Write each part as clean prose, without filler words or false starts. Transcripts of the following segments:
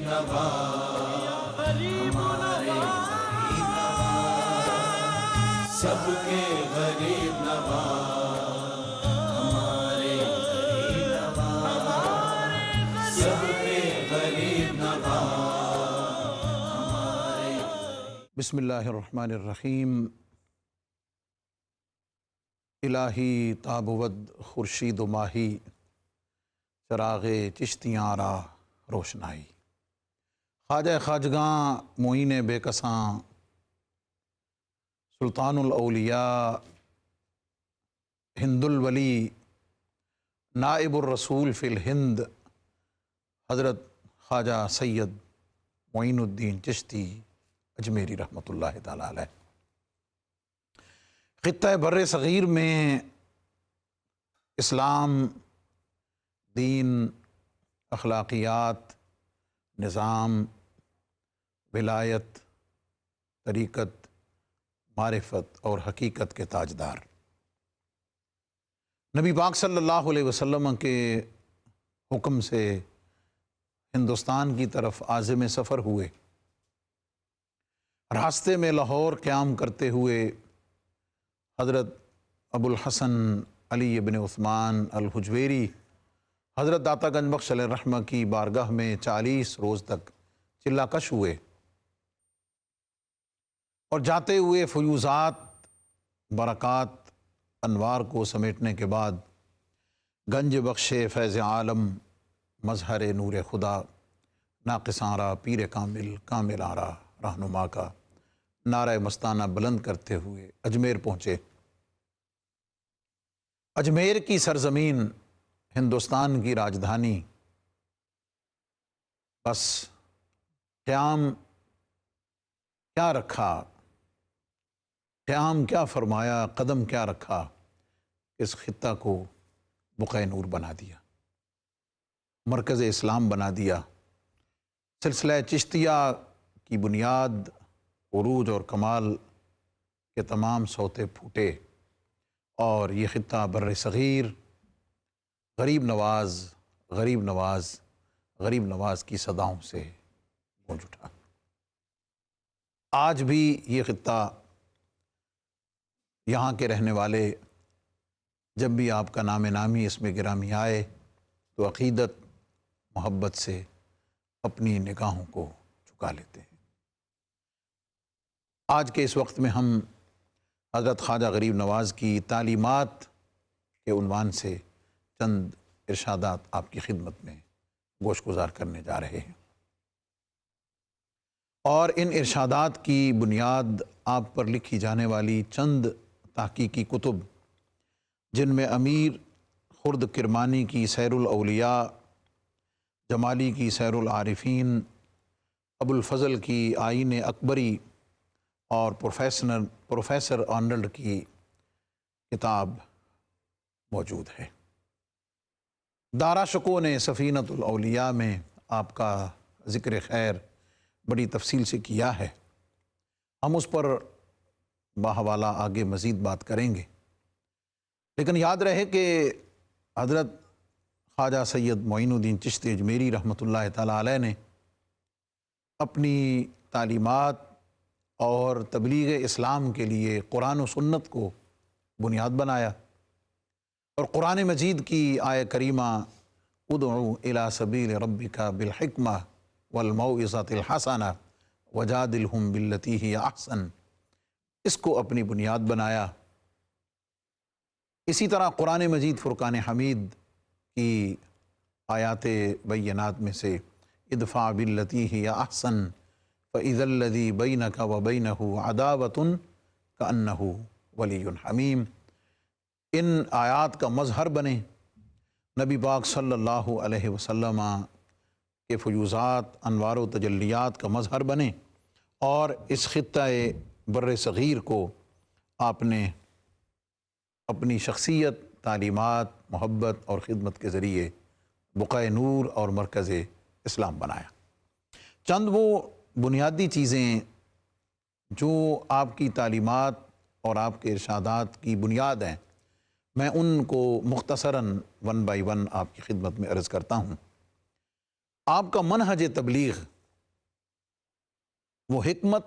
سب کے غریب نواز ہمارے غریب نواز سب کے غریب نواز ہمارے بسم اللہ الرحمن الرحیم الہی تاب ود خورشید و ماہی چراغ چشتیاں را روشنائی خواجہ خواجگاں معین بے کساں سلطان الاولیاء ہند الولی نائب الرسول فی الہند حضرت خواجہ سید معین الدین چشتی اجمیری رحمۃ اللہ تعالیٰ علیہ خطہ بر صغیر میں اسلام، دین، اخلاقیات، نظام، ولایت، طریقت، معرفت اور حقیقت کے تاجدار نبی پاک صلی اللہ علیہ وسلم کے حکم سے ہندوستان کی طرف عازم سفر ہوئے۔ راستے میں لاہور قیام کرتے ہوئے حضرت ابو الحسن علی بن عثمان الحجویری حضرت داتا گنج بخش علیہ الرحمہ کی بارگاہ میں 40 روز تک چلہ کش ہوئے اور جاتے ہوئے فیوزات، برکات، انوار کو سمیٹنے کے بعد گنج بخش فیض عالم، مظہر نور خدا، ناقصاں را پیر کامل، کامل آرا رہنما کا نعرہ مستانہ بلند کرتے ہوئے اجمیر پہنچے۔ اجمیر کی سرزمین، ہندوستان کی راجدھانی، بس قیام کیا رکھا، قیام کیا فرمایا، قدم کیا رکھا، اس خطہ کو بقعہ نور بنا دیا، مرکز اسلام بنا دیا۔ سلسلہ چشتیہ کی بنیاد، عروج اور کمال کے تمام سوتے پھوٹے اور یہ خطہ بر صغیر غریب نواز، غریب نواز، غریب نواز کی صداؤں سے گونج اٹھا۔ آج بھی یہ خطہ، یہاں کے رہنے والے جب بھی آپ کا نام نامی اس میں گرامی آئے تو عقیدت، محبت سے اپنی نگاہوں کو جھکا لیتے ہیں۔ آج کے اس وقت میں ہم حضرت خواجہ غریب نواز کی تعلیمات کے عنوان سے چند ارشادات آپ کی خدمت میں گوش گزار کرنے جا رہے ہیں، اور ان ارشادات کی بنیاد آپ پر لکھی جانے والی چند تحقیقی کتب، جن میں امیر خرد کرمانی کی سیر الاولیاء، جمالی کی سیر العارفین، ابو الفضل کی آئین اکبری اور پروفیسر آرنلڈ کی کتاب موجود ہے۔ دارا شکوہ نے سفینۃ الاولیاء میں آپ کا ذکر خیر بڑی تفصیل سے کیا ہے، ہم اس پر باحوالہ آگے مزید بات کریں گے، لیکن یاد رہے کہ حضرت خواجہ سید معین الدین چشتی اجمیری رحمۃ اللہ تعالیٰ علیہ نے اپنی تعلیمات اور تبلیغ اسلام کے لیے قرآن و سنت کو بنیاد بنایا، اور قرآن مجید کی آیہ کریمہ ادعو الی سبیل ربک بالحکمہ والموعظۃ الحسنہ وجادلہم باللتی ہی احسن، اس کو اپنی بنیاد بنایا۔ اسی طرح قرآن مجید فرقان حمید کی آیات بینات میں سے ادفع باللتی ہی احسن فاذا الذی بینک وبینہ عداوۃ کأنہ ولی حمیم، ان آیات کا مظہر بنے، نبی پاک صلی اللہ علیہ وسلم کے فیوزات، انوار و تجلیات کا مظہر بنے، اور اس خطہ بر صغیر کو آپ نے اپنی شخصیت، تعلیمات، محبت اور خدمت کے ذریعے بقعہ نور اور مرکز اسلام بنایا۔ چند وہ بنیادی چیزیں جو آپ کی تعلیمات اور آپ کے ارشادات کی بنیاد ہیں، میں ان کو مختصراً ون بائی ون آپ کی خدمت میں عرض کرتا ہوں۔ آپ کا منہج تبلیغ وہ حکمت،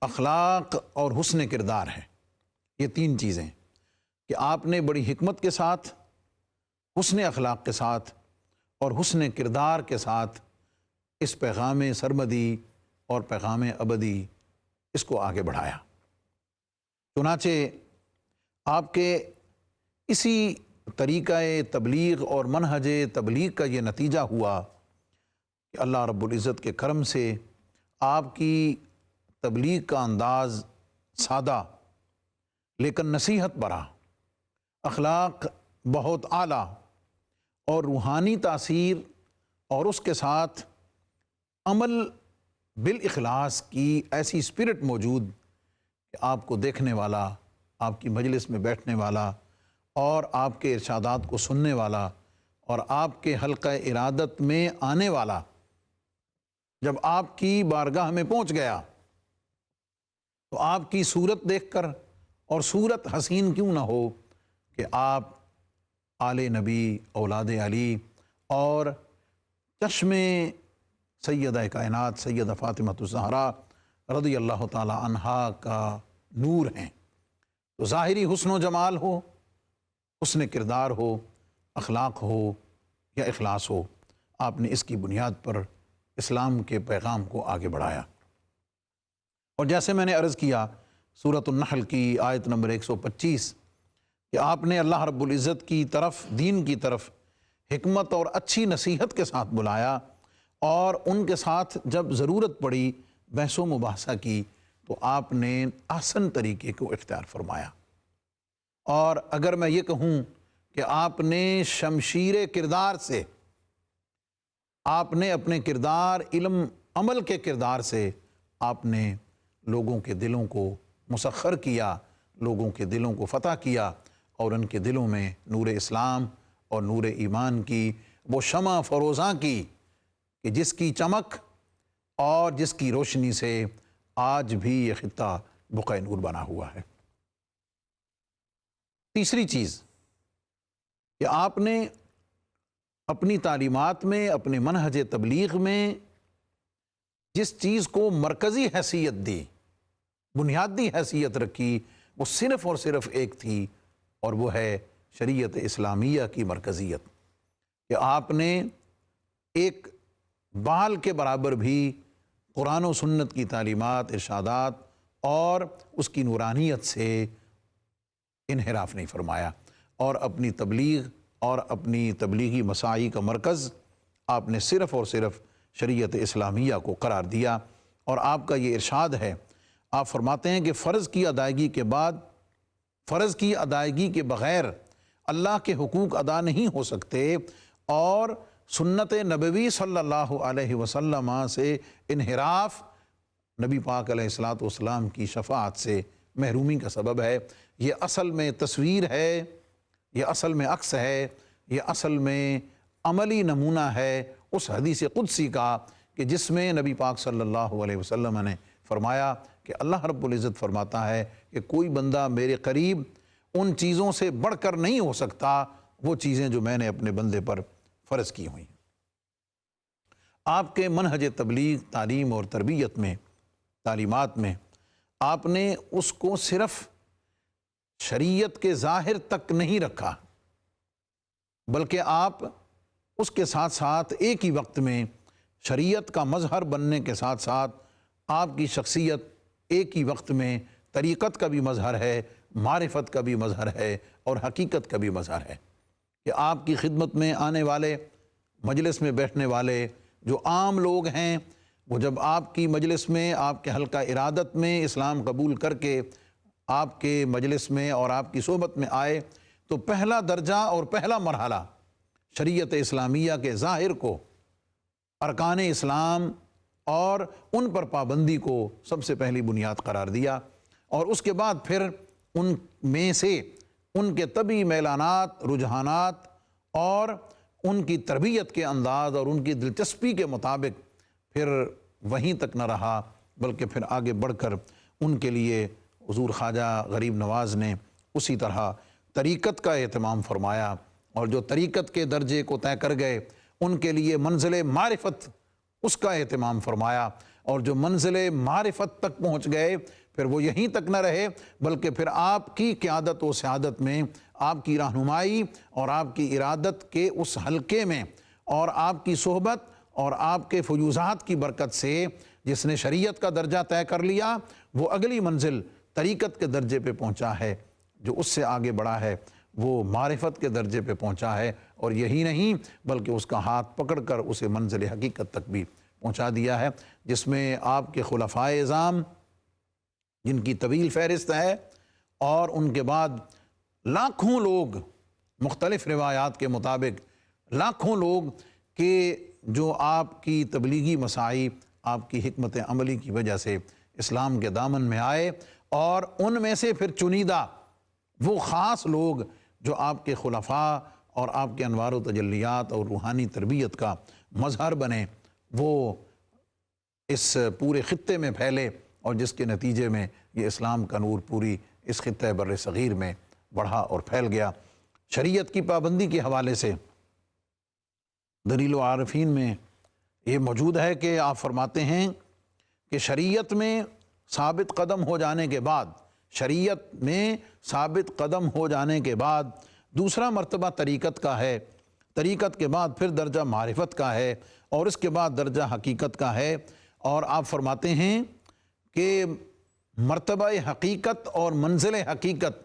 اخلاق اور حسن کردار ہے۔ یہ تین چیزیں کہ آپ نے بڑی حکمت کے ساتھ، حسن اخلاق کے ساتھ اور حسن کردار کے ساتھ اس پیغام سرمدی اور پیغام ابدی اس کو آگے بڑھایا۔ چنانچہ آپ کے اسی طریقہ تبلیغ اور منہج تبلیغ کا یہ نتیجہ ہوا کہ اللہ رب العزت کے کرم سے آپ کی تبلیغ کا انداز سادہ لیکن نصیحت بھرا، اخلاق بہت اعلیٰ اور روحانی تاثیر اور اس کے ساتھ عمل بالاخلاص کی ایسی اسپرٹ موجود کہ آپ کو دیکھنے والا، آپ کی مجلس میں بیٹھنے والا اور آپ کے ارشادات کو سننے والا اور آپ کے حلقہ ارادت میں آنے والا جب آپ کی بارگاہ میں پہنچ گیا تو آپ کی صورت دیکھ کر، اور صورت حسین کیوں نہ ہو، کہ آپ آل نبی، اولاد علی اور چشم سیدہ کائنات سیدہ فاطمہ الزہرا رضی اللہ تعالی عنہا کا نور ہیں۔ تو ظاہری حسن و جمال ہو، حسن کردار ہو، اخلاق ہو یا اخلاص ہو، آپ نے اس کی بنیاد پر اسلام کے پیغام کو آگے بڑھایا۔ اور جیسے میں نے عرض کیا سورۃ النحل کی آیت نمبر 125 کہ آپ نے اللہ رب العزت کی طرف، دین کی طرف حکمت اور اچھی نصیحت کے ساتھ بلایا، اور ان کے ساتھ جب ضرورت پڑی بحث و مباحثہ کی تو آپ نے احسن طریقے کو اختیار فرمایا۔ اور اگر میں یہ کہوں کہ آپ نے شمشیر کردار سے، آپ نے اپنے کردار، علم عمل کے کردار سے آپ نے لوگوں کے دلوں کو مسخر کیا، لوگوں کے دلوں کو فتح کیا، اور ان کے دلوں میں نور اسلام اور نور ایمان کی وہ شمع فروزاں کی کہ جس کی چمک اور جس کی روشنی سے آج بھی یہ خطہ بقع نور بنا ہوا ہے۔ تیسری چیز کہ آپ نے اپنی تعلیمات میں، اپنے منہج تبلیغ میں جس چیز کو مرکزی حیثیت دی، بنیادی حیثیت رکھی، وہ صرف اور صرف ایک تھی، اور وہ ہے شریعت اسلامیہ کی مرکزیت، کہ آپ نے ایک بال کے برابر بھی قرآن و سنت کی تعلیمات، ارشادات اور اس کی نورانیت سے انحراف نہیں فرمایا، اور اپنی تبلیغ اور اپنی تبلیغی مساعی کا مرکز آپ نے صرف اور صرف شریعت اسلامیہ کو قرار دیا۔ اور آپ کا یہ ارشاد ہے، آپ فرماتے ہیں کہ فرض کی ادائیگی کے بعد، فرض کی ادائیگی کے بغیر اللہ کے حقوق ادا نہیں ہو سکتے، اور سنت نبوی صلی اللہ علیہ وسلم سے انحراف نبی پاک علیہ السلام کی شفاعت سے محرومی کا سبب ہے۔ یہ اصل میں تصویر ہے، یہ اصل میں عکس ہے، یہ اصل میں عملی نمونہ ہے اس حدیث قدسی کا کہ جس میں نبی پاک صلی اللہ علیہ وسلم نے فرمایا کہ اللہ رب العزت فرماتا ہے کہ کوئی بندہ میرے قریب ان چیزوں سے بڑھ کر نہیں ہو سکتا، وہ چیزیں جو میں نے اپنے بندے پر فرض کی ہوئی۔ آپ کے منہج تبلیغ، تعلیم اور تربیت میں، تعلیمات میں آپ نے اس کو صرف شریعت کے ظاہر تک نہیں رکھا، بلکہ آپ اس کے ساتھ ساتھ ایک ہی وقت میں شریعت کا مظہر بننے کے ساتھ ساتھ آپ کی شخصیت ایک ہی وقت میں طریقت کا بھی مظہر ہے، معرفت کا بھی مظہر ہے اور حقیقت کا بھی مظہر ہے، کہ آپ کی خدمت میں آنے والے، مجلس میں بیٹھنے والے جو عام لوگ ہیں، وہ جب آپ کی مجلس میں، آپ کے حلقہ ارادت میں اسلام قبول کر کے آپ کے مجلس میں اور آپ کی صحبت میں آئے تو پہلا درجہ اور پہلا مرحلہ شریعت اسلامیہ کے ظاہر کو، ارکان اسلام اور ان پر پابندی کو سب سے پہلی بنیاد قرار دیا، اور اس کے بعد پھر ان میں سے ان کے طبعی میلانات، رجحانات اور ان کی تربیت کے انداز اور ان کی دلچسپی کے مطابق پھر وہیں تک نہ رہا، بلکہ پھر آگے بڑھ کر ان کے لیے حضور خواجہ غریب نواز نے اسی طرح طریقت کا اہتمام فرمایا، اور جو طریقت کے درجے کو طے کر گئے ان کے لیے منزل معرفت اس کا اہتمام فرمایا، اور جو منزل معرفت تک پہنچ گئے پھر وہ یہیں تک نہ رہے بلکہ پھر آپ کی قیادت و سیادت میں، آپ کی رہنمائی اور آپ کی ارادت کے اس حلقے میں اور آپ کی صحبت اور آپ کے فیوضات کی برکت سے جس نے شریعت کا درجہ طے کر لیا، وہ اگلی منزل طریقت کے درجے پہ پہنچا ہے، جو اس سے آگے بڑھا ہے وہ معرفت کے درجے پہ پہنچا ہے، اور یہی نہیں بلکہ اس کا ہاتھ پکڑ کر اسے منزل حقیقت تک بھی پہنچا دیا ہے، جس میں آپ کے خلفائے اعظام جن کی طویل فہرست ہے، اور ان کے بعد لاکھوں لوگ مختلف روایات کے مطابق لاکھوں لوگ کہ جو آپ کی تبلیغی مساعی، آپ کی حکمت عملی کی وجہ سے اسلام کے دامن میں آئے، اور ان میں سے پھر چنیدہ وہ خاص لوگ جو آپ کے خلفاء اور آپ کے انوار و تجلیات اور روحانی تربیت کا مظہر بنے، وہ اس پورے خطے میں پھیلے، اور جس کے نتیجے میں یہ اسلام کا نور پوری اس خطہ بر صغیر میں بڑھا اور پھیل گیا۔ شریعت کی پابندی کے حوالے سے دلیل و عارفین میں یہ موجود ہے کہ آپ فرماتے ہیں کہ شریعت میں ثابت قدم ہو جانے کے بعد، شریعت میں ثابت قدم ہو جانے کے بعد دوسرا مرتبہ طریقت کا ہے، طریقت کے بعد پھر درجہ معرفت کا ہے، اور اس کے بعد درجہ حقیقت کا ہے، اور آپ فرماتے ہیں کہ مرتبہ حقیقت اور منزل حقیقت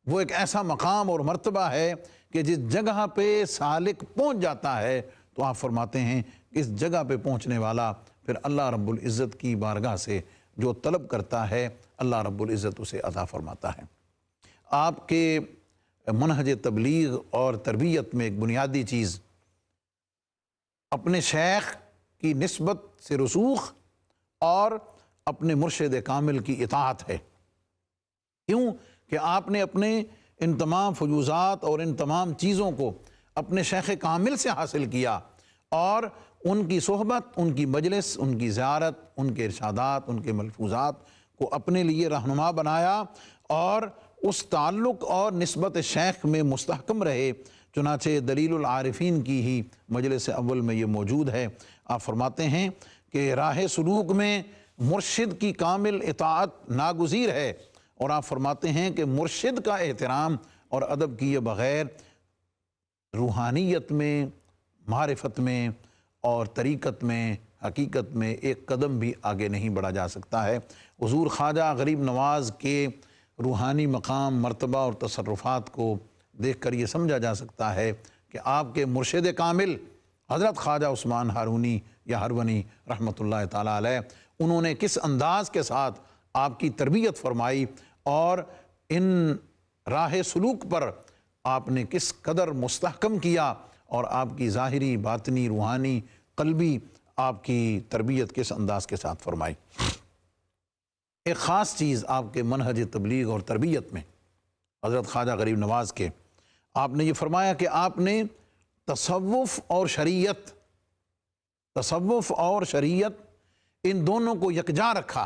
وہ ایک ایسا مقام اور مرتبہ ہے کہ جس جگہ پہ سالک پہنچ جاتا ہے تو آپ فرماتے ہیں کہ اس جگہ پہ پہنچنے والا پھر اللہ رب العزت کی بارگاہ سے جو طلب کرتا ہے اللہ رب العزت اسے عطا فرماتا ہے۔ آپ کے منہج تبلیغ اور تربیت میں ایک بنیادی چیز اپنے شیخ کی نسبت سے رسوخ اور اپنے مرشد کامل کی اطاعت ہے۔ کیوں کہ آپ نے اپنے ان تمام فیوضات اور ان تمام چیزوں کو اپنے شیخ کامل سے حاصل کیا، اور ان کی صحبت، ان کی مجلس، ان کی زیارت، ان کے ارشادات، ان کے ملفوظات کو اپنے لیے رہنما بنایا، اور اس تعلق اور نسبت شیخ میں مستحکم رہے۔ چنانچہ دلیل العارفین کی ہی مجلس اول میں یہ موجود ہے۔ آپ فرماتے ہیں کہ راہ سلوک میں مرشد کی کامل اطاعت ناگزیر ہے، اور آپ فرماتے ہیں کہ مرشد کا احترام اور ادب کیے بغیر روحانیت میں، معرفت میں اور طریقت میں، حقیقت میں ایک قدم بھی آگے نہیں بڑھا جا سکتا ہے۔ حضور خواجہ غریب نواز کے روحانی مقام، مرتبہ اور تصرفات کو دیکھ کر یہ سمجھا جا سکتا ہے کہ آپ کے مرشد کامل حضرت خواجہ عثمان ہارونی یا ہرونی رحمۃ اللہ تعالیٰ علیہ، انہوں نے کس انداز کے ساتھ آپ کی تربیت فرمائی، اور ان راہ سلوک پر آپ نے کس قدر مستحکم کیا، اور آپ کی ظاہری، باطنی، روحانی، قلبی آپ کی تربیت کس انداز کے ساتھ فرمائی۔ ایک خاص چیز آپ کے منہج تبلیغ اور تربیت میں حضرت خواجہ غریب نواز کے آپ نے یہ فرمایا کہ آپ نے تصوف اور شریعت ان دونوں کو یکجا رکھا،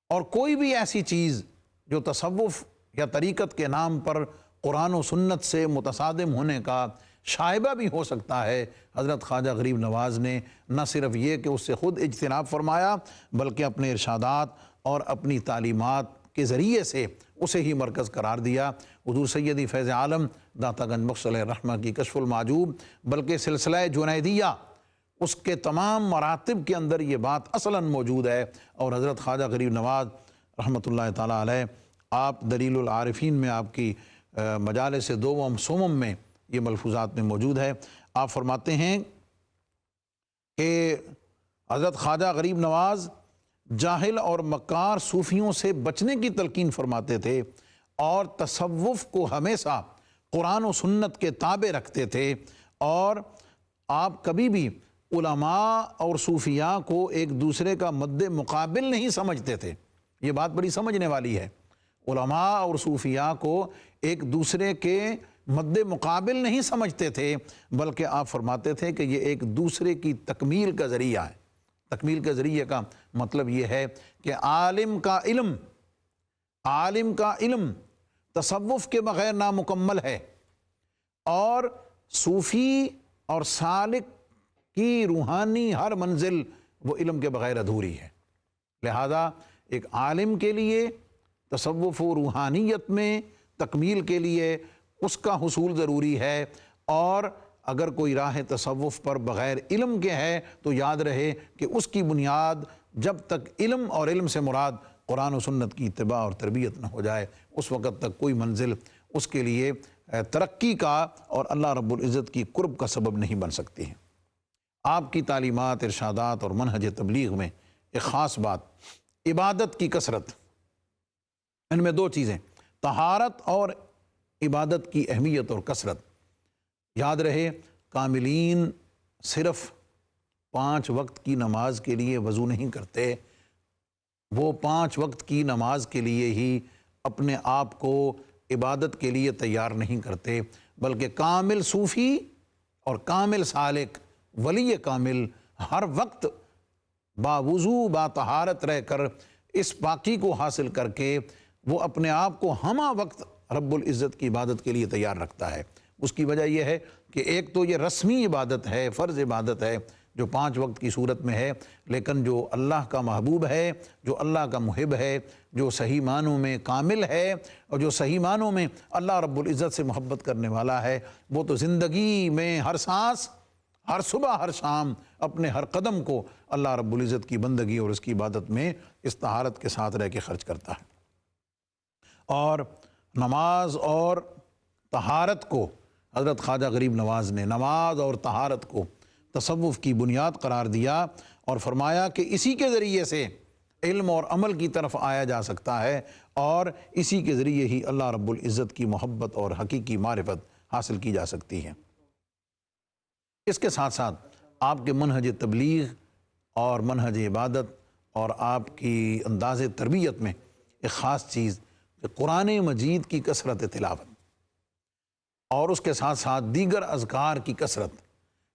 اور کوئی بھی ایسی چیز جو تصوف یا طریقت کے نام پر قرآن و سنت سے متصادم ہونے کا شائبہ بھی ہو سکتا ہے، حضرت خواجہ غریب نواز نے نہ صرف یہ کہ اس سے خود اجتناب فرمایا بلکہ اپنے ارشادات اور اپنی تعلیمات کے ذریعے سے اسے ہی مرکز قرار دیا۔ حضور سیدی فیض عالم داتا گنج بخش علیہ الرحمہ کی کشف المعجوب بلکہ سلسلہ جنیدیہ، اس کے تمام مراتب کے اندر یہ بات اصلاً موجود ہے، اور حضرت خواجہ غریب نواز رحمۃ اللہ تعالیٰ علیہ آپ دلیل العارفین میں آپ کی مجالس دوم سومم میں یہ ملفوظات میں موجود ہے۔ آپ فرماتے ہیں کہ حضرت خواجہ غریب نواز جاہل اور مکار صوفیوں سے بچنے کی تلقین فرماتے تھے، اور تصوف کو ہمیشہ قرآن و سنت کے تابع رکھتے تھے، اور آپ کبھی بھی علماء اور صوفیاء کو ایک دوسرے کا مد مقابل نہیں سمجھتے تھے۔ یہ بات بڑی سمجھنے والی ہے، علماء اور صوفیاء کو ایک دوسرے کے مد مقابل نہیں سمجھتے تھے، بلکہ آپ فرماتے تھے کہ یہ ایک دوسرے کی تکمیل کا ذریعہ ہے۔ تکمیل کے ذریعے کا مطلب یہ ہے کہ عالم کا علم تصوف کے بغیر نامکمل ہے، اور صوفی اور سالک کی روحانی ہر منزل وہ علم کے بغیر ادھوری ہے۔ لہذا ایک عالم کے لیے تصوف و روحانیت میں تکمیل کے لیے اس کا حصول ضروری ہے، اور اگر کوئی راہ تصوف پر بغیر علم کے ہے تو یاد رہے کہ اس کی بنیاد جب تک علم اور علم سے مراد قرآن و سنت کی اتباع اور تربیت نہ ہو جائے اس وقت تک کوئی منزل اس کے لیے ترقی کا اور اللہ رب العزت کی قرب کا سبب نہیں بن سکتی ہے۔ آپ کی تعلیمات، ارشادات اور منہج تبلیغ میں ایک خاص بات عبادت کی کثرت، ان میں دو چیزیں طہارت اور عبادت کی اہمیت اور کثرت۔ یاد رہے کاملین صرف 5 وقت کی نماز کے لیے وضو نہیں کرتے، وہ 5 وقت کی نماز کے لیے ہی اپنے آپ کو عبادت کے لیے تیار نہیں کرتے، بلکہ کامل صوفی اور کامل سالک ولی کامل ہر وقت باوضو با طہارت رہ کر اس پاکی کو حاصل کر کے وہ اپنے آپ کو ہمہ وقت رب العزت کی عبادت کے لیے تیار رکھتا ہے۔ اس کی وجہ یہ ہے کہ ایک تو یہ رسمی عبادت ہے، فرض عبادت ہے جو 5 وقت کی صورت میں ہے، لیکن جو اللہ کا محبوب ہے، جو اللہ کا محب ہے، جو صحیح معنوں میں کامل ہے اور جو صحیح معنوں میں اللہ رب العزت سے محبت کرنے والا ہے، وہ تو زندگی میں ہر سانس، ہر صبح، ہر شام اپنے ہر قدم کو اللہ رب العزت کی بندگی اور اس کی عبادت میں اس طہارت کے ساتھ رہ کے خرچ کرتا ہے۔ اور نماز اور طہارت کو حضرت خواجہ غریب نواز نے نماز اور طہارت کو تصوف کی بنیاد قرار دیا اور فرمایا کہ اسی کے ذریعے سے علم اور عمل کی طرف آیا جا سکتا ہے، اور اسی کے ذریعے ہی اللہ رب العزت کی محبت اور حقیقی معرفت حاصل کی جا سکتی ہے۔ اس کے ساتھ ساتھ آپ کے منہج تبلیغ اور منہج عبادت اور آپ کی انداز تربیت میں ایک خاص چیز کہ قرآن مجید کی کثرت تلاوت اور اس کے ساتھ ساتھ دیگر اذکار کی کثرت،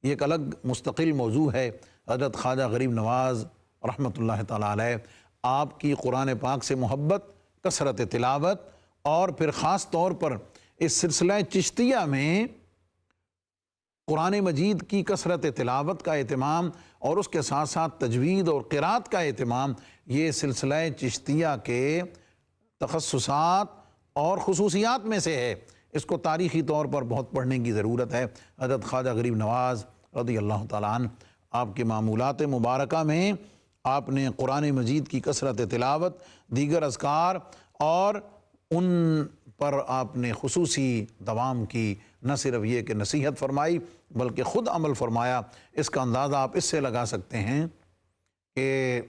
یہ ایک الگ مستقل موضوع ہے۔ حضرت خواجہ غریب نواز رحمۃ اللہ تعالیٰ علیہ آپ کی قرآن پاک سے محبت، کثرت تلاوت، اور پھر خاص طور پر اس سلسلہ چشتیہ میں قرآن مجید کی کثرت تلاوت کا اہتمام اور اس کے ساتھ ساتھ تجوید اور قرات کا اہتمام، یہ سلسلہ چشتیہ کے تخصصات اور خصوصیات میں سے ہے۔ اس کو تاریخی طور پر بہت پڑھنے کی ضرورت ہے۔ حضرت خواجہ غریب نواز رضی اللہ تعالیٰ عنہ آپ کے معمولات مبارکہ میں آپ نے قرآن مجید کی کثرت تلاوت، دیگر اذکار اور ان پر آپ نے خصوصی دوام کی، نہ صرف یہ کہ نصیحت فرمائی بلکہ خود عمل فرمایا۔ اس کا اندازہ آپ اس سے لگا سکتے ہیں کہ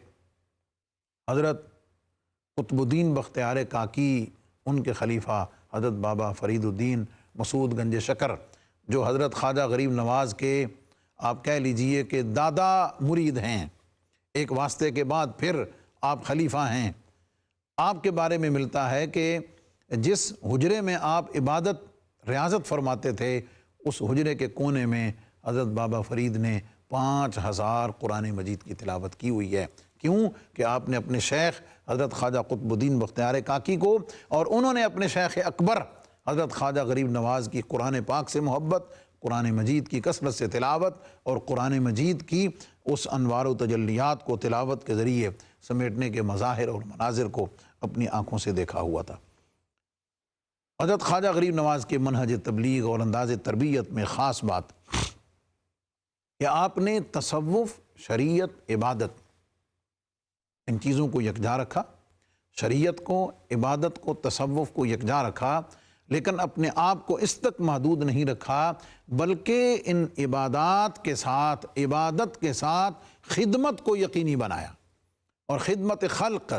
حضرت قطب الدین بختیار کاکی، ان کے خلیفہ حضرت بابا فرید الدین مسعود گنج شکر، جو حضرت خواجہ غریب نواز کے آپ کہہ لیجئے کہ دادا مرید ہیں، ایک واسطے کے بعد پھر آپ خلیفہ ہیں، آپ کے بارے میں ملتا ہے کہ جس حجرے میں آپ عبادت ریاضت فرماتے تھے اس حجرے کے کونے میں حضرت بابا فرید نے 5000 قرآن مجید کی تلاوت کی ہوئی ہے۔ کیوں کہ آپ نے اپنے شیخ حضرت خواجہ قطب الدین بختیار کاکی کو اور انہوں نے اپنے شیخ اکبر حضرت خواجہ غریب نواز کی قرآن پاک سے محبت، قرآن مجید کی کثرت سے تلاوت اور قرآن مجید کی اس انوار و تجلیات کو تلاوت کے ذریعے سمیٹنے کے مظاہر اور مناظر کو اپنی آنکھوں سے دیکھا ہوا تھا۔ حضرت خواجہ غریب نواز کے منہج تبلیغ اور انداز تربیت میں خاص بات کہ آپ نے تصوف، شریعت، عبادت ان چیزوں کو یکجا رکھا، شریعت کو، عبادت کو، تصوف کو یکجا رکھا، لیکن اپنے آپ کو اس تک محدود نہیں رکھا بلکہ ان عبادات کے ساتھ، عبادت کے ساتھ خدمت کو یقینی بنایا، اور خدمت خلق،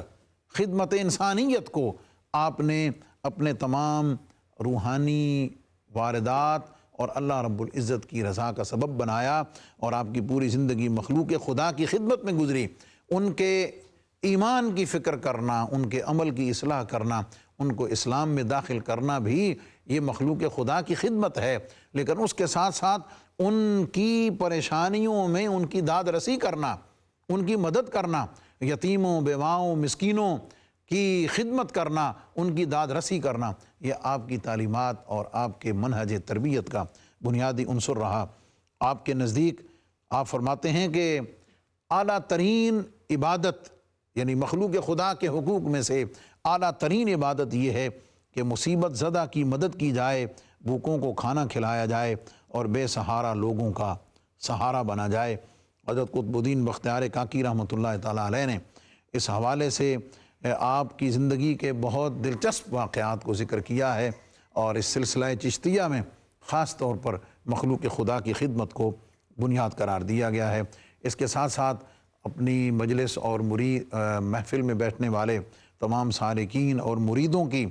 خدمت انسانیت کو آپ نے اپنے تمام روحانی واردات اور اللہ رب العزت کی رضا کا سبب بنایا، اور آپ کی پوری زندگی مخلوق خدا کی خدمت میں گزری۔ ان کے ایمان کی فکر کرنا، ان کے عمل کی اصلاح کرنا، ان کو اسلام میں داخل کرنا بھی یہ مخلوق خدا کی خدمت ہے، لیکن اس کے ساتھ ساتھ ان کی پریشانیوں میں ان کی داد رسی کرنا، ان کی مدد کرنا، یتیموں، بیواؤں، مسکینوں کی خدمت کرنا، ان کی داد رسی کرنا، یہ آپ کی تعلیمات اور آپ کے منہج تربیت کا بنیادی عنصر رہا۔ آپ کے نزدیک آپ فرماتے ہیں کہ اعلیٰ ترین عبادت یعنی مخلوق خدا کے حقوق میں سے اعلیٰ ترین عبادت یہ ہے کہ مصیبت زدہ کی مدد کی جائے، بھوکوں کو کھانا کھلایا جائے اور بے سہارا لوگوں کا سہارا بنا جائے۔ حضرت قطب الدین بختیار کاکی رحمۃ اللہ تعالیٰ علیہ نے اس حوالے سے آپ کی زندگی کے بہت دلچسپ واقعات کو ذکر کیا ہے، اور اس سلسلہ چشتیہ میں خاص طور پر مخلوق خدا کی خدمت کو بنیاد قرار دیا گیا ہے۔ اس کے ساتھ ساتھ اپنی مجلس اور محفل میں بیٹھنے والے تمام سالکین اور مریدوں کی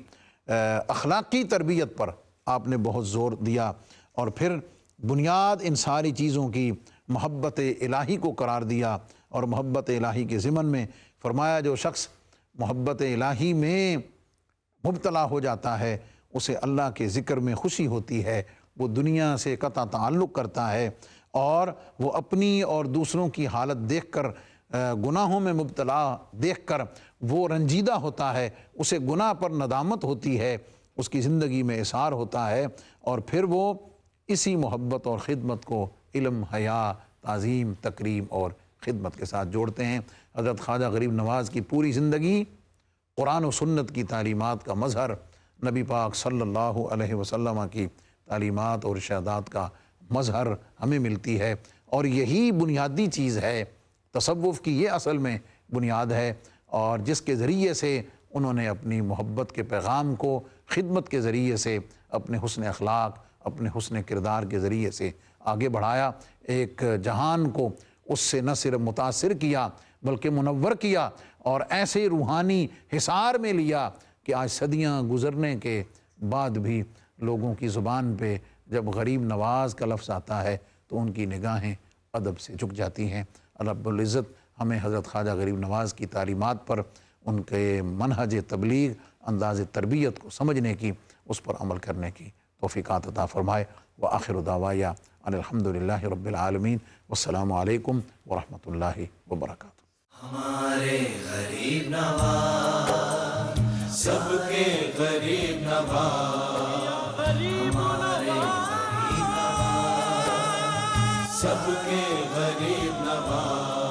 اخلاقی تربیت پر آپ نے بہت زور دیا، اور پھر بنیاد ان ساری چیزوں کی محبت الہی کو قرار دیا، اور محبت الہی کے ضمن میں فرمایا جو شخص محبت الہی میں مبتلا ہو جاتا ہے اسے اللہ کے ذکر میں خوشی ہوتی ہے، وہ دنیا سے قطع تعلق کرتا ہے، اور وہ اپنی اور دوسروں کی حالت دیکھ کر گناہوں میں مبتلا دیکھ کر وہ رنجیدہ ہوتا ہے، اسے گناہ پر ندامت ہوتی ہے، اس کی زندگی میں اثار ہوتا ہے، اور پھر وہ اسی محبت اور خدمت کو علم، حیا، تعظیم، تکریم اور خدمت کے ساتھ جوڑتے ہیں۔ حضرت خواجہ غریب نواز کی پوری زندگی قرآن و سنت کی تعلیمات کا مظہر، نبی پاک صلی اللہ علیہ وسلم کی تعلیمات اور ارشادات کا مظہر ہمیں ملتی ہے، اور یہی بنیادی چیز ہے، تصوف کی یہ اصل میں بنیاد ہے، اور جس کے ذریعے سے انہوں نے اپنی محبت کے پیغام کو خدمت کے ذریعے سے، اپنے حسن اخلاق، اپنے حسن کردار کے ذریعے سے آگے بڑھایا، ایک جہان کو اس سے نہ صرف متاثر کیا بلکہ منور کیا، اور ایسے روحانی حصار میں لیا کہ آج صدیاں گزرنے کے بعد بھی لوگوں کی زبان پہ جب غریب نواز کا لفظ آتا ہے تو ان کی نگاہیں ادب سے جھک جاتی ہیں۔ رب العزت ہمیں حضرت خواجہ غریب نواز کی تعلیمات پر، ان کے منہج تبلیغ، انداز تربیت کو سمجھنے کی، اس پر عمل کرنے کی توفیقات عطا فرمائے۔ وآخر دعوایا ان الحمدللہ رب العالمین، والسلام علیکم ورحمۃ اللہ وبرکاتہ۔ ہمارے غریب نواز، سب کے غریب نواز، ہمارے غریب نواز، سب کے غریب نواز۔